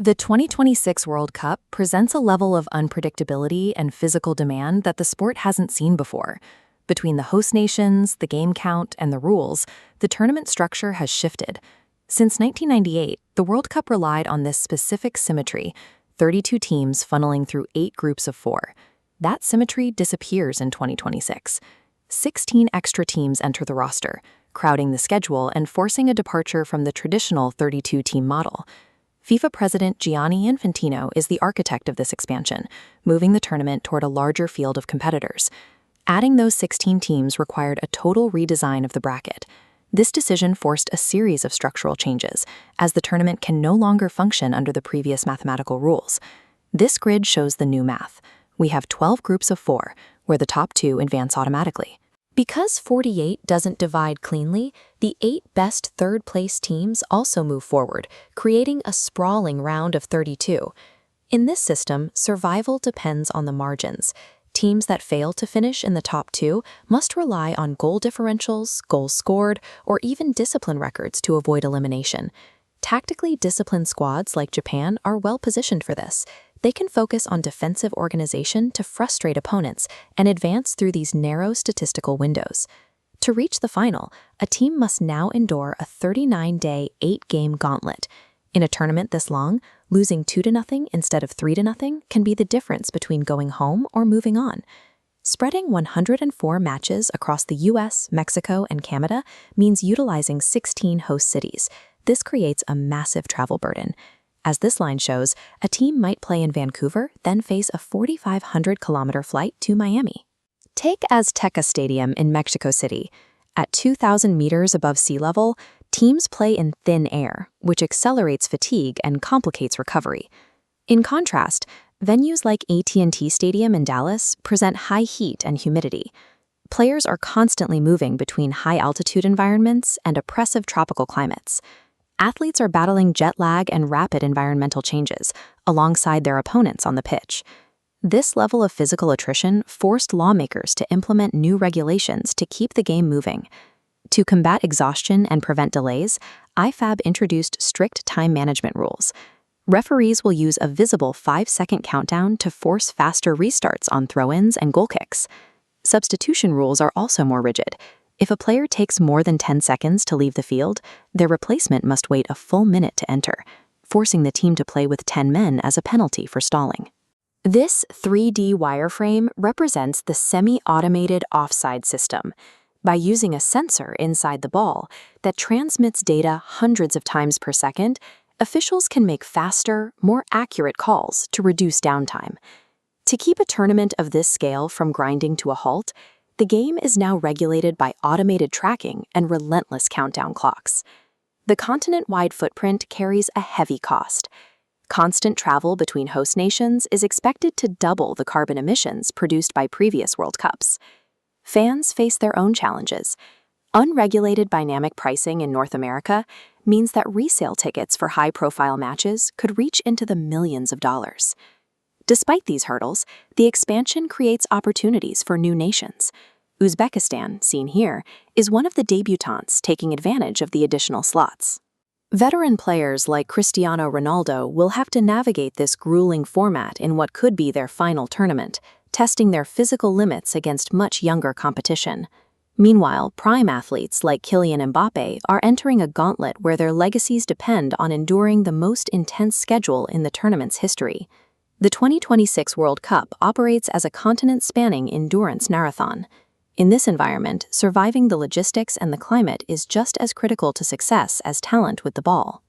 The 2026 World Cup presents a level of unpredictability and physical demand that the sport hasn't seen before. Between the host nations, the game count, and the rules, the tournament structure has shifted. Since 1998, the World Cup relied on this specific symmetry, 32 teams funneling through 8 groups of 4. That symmetry disappears in 2026. 16 extra teams enter the roster, crowding the schedule and forcing a departure from the traditional 32-team model. FIFA President Gianni Infantino is the architect of this expansion, moving the tournament toward a larger field of competitors. Adding those 16 teams required a total redesign of the bracket. This decision forced a series of structural changes, as the tournament can no longer function under the previous mathematical rules. This grid shows the new math. We have 12 groups of 4, where the top 2 advance automatically. Because 48 doesn't divide cleanly, the 8 best third-place teams also move forward, creating a sprawling round of 32. In this system, survival depends on the margins. Teams that fail to finish in the top 2 must rely on goal differentials, goals scored, or even discipline records to avoid elimination. Tactically disciplined squads like Japan are well positioned for this. They can focus on defensive organization to frustrate opponents and advance through these narrow statistical windows. To reach the final, a team must now endure a 39-day, 8-game gauntlet. In a tournament this long, losing 2-0 instead of 3-0 can be the difference between going home or moving on. Spreading 104 matches across the US, Mexico, and Canada means utilizing 16 host cities. This creates a massive travel burden. As this line shows, a team might play in Vancouver, then face a 4,500-kilometer flight to Miami. Take Azteca Stadium in Mexico City. At 2,000 meters above sea level, teams play in thin air, which accelerates fatigue and complicates recovery. In contrast, venues like AT&T Stadium in Dallas present high heat and humidity. Players are constantly moving between high-altitude environments and oppressive tropical climates. Athletes are battling jet lag and rapid environmental changes, alongside their opponents on the pitch. This level of physical attrition forced lawmakers to implement new regulations to keep the game moving. To combat exhaustion and prevent delays, IFAB introduced strict time management rules. Referees will use a visible 5-second countdown to force faster restarts on throw-ins and goal kicks. Substitution rules are also more rigid. If a player takes more than 10 seconds to leave the field, their replacement must wait a full minute to enter, forcing the team to play with 10 men as a penalty for stalling. This 3D wireframe represents the semi-automated offside system. By using a sensor inside the ball that transmits data hundreds of times per second, officials can make faster, more accurate calls to reduce downtime. To keep a tournament of this scale from grinding to a halt, the game is now regulated by automated tracking and relentless countdown clocks. The continent-wide footprint carries a heavy cost. Constant travel between host nations is expected to double the carbon emissions produced by previous World Cups. Fans face their own challenges. Unregulated dynamic pricing in North America means that resale tickets for high-profile matches could reach into the millions of dollars. Despite these hurdles, the expansion creates opportunities for new nations. Uzbekistan, seen here, is one of the debutants taking advantage of the additional slots. Veteran players like Cristiano Ronaldo will have to navigate this grueling format in what could be their final tournament, testing their physical limits against much younger competition. Meanwhile, prime athletes like Kylian Mbappe are entering a gauntlet where their legacies depend on enduring the most intense schedule in the tournament's history. The 2026 World Cup operates as a continent-spanning endurance marathon. In this environment, surviving the logistics and the climate is just as critical to success as talent with the ball.